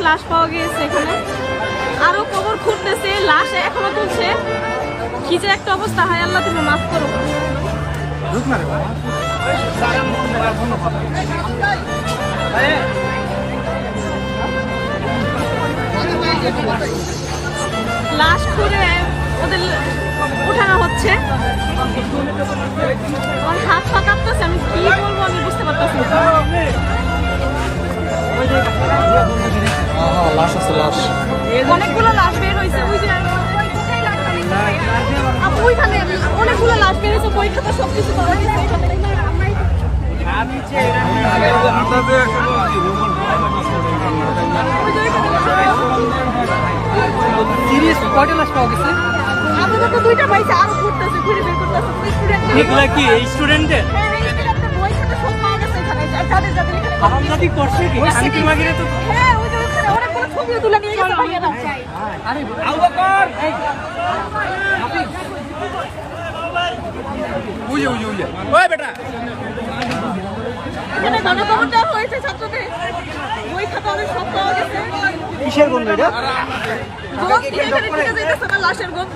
লাশ পাওয়া গিয়েছে এখানে, আরো কবর খুঁড়তেছে, লাশ এখনো তুলছে। কি যে একটা অবস্থা, হায় আল্লাহ তুমি মাফ করো। লাশ খুঁড়ে ওদের উঠানো হচ্ছে। আমার হাত পা কাঁপতেছে, আমি কি বলবো আমি বুঝতে পারতেছি না। লাশ আছে, লাশ অনেকগুলো লাশ বের হয়েছে, ওই যে ওইখানে অনেকগুলো লাশ বের হয়েছে। পরীক্ষা তো সবকিছু করা হয়েছে এখানে। কয়টা লাশ পাওয়া গেছে? আপাতত দুইটা পাইছে, আরো ঘুরতেছে, ঘুরে বের করতেছে। এগুলা কি এই স্টুডেন্টের বই খাতা সব পাওয়া গেছে এখানে, যাদের যাদের এখানে হারামজাদি করছে কি? আমি কি মাগিরে তো হ্যাঁ, ওই যে ওখানে অনেকগুলো ছবিও তুলে নিয়ে গেছে ভাইয়েরা। আরে আবু বকর উইয়ে উইয়ে উইয়ে ওই বেটা এখানে গণকবর দেওয়া হয়েছে ছাত্রদের, বই খাতা ওদের সব পাওয়া গেছে। কিসের গন্ধ এটা? গন্ধ এখানে ঢুকে যাইতেছে না, লাশের গন্ধ।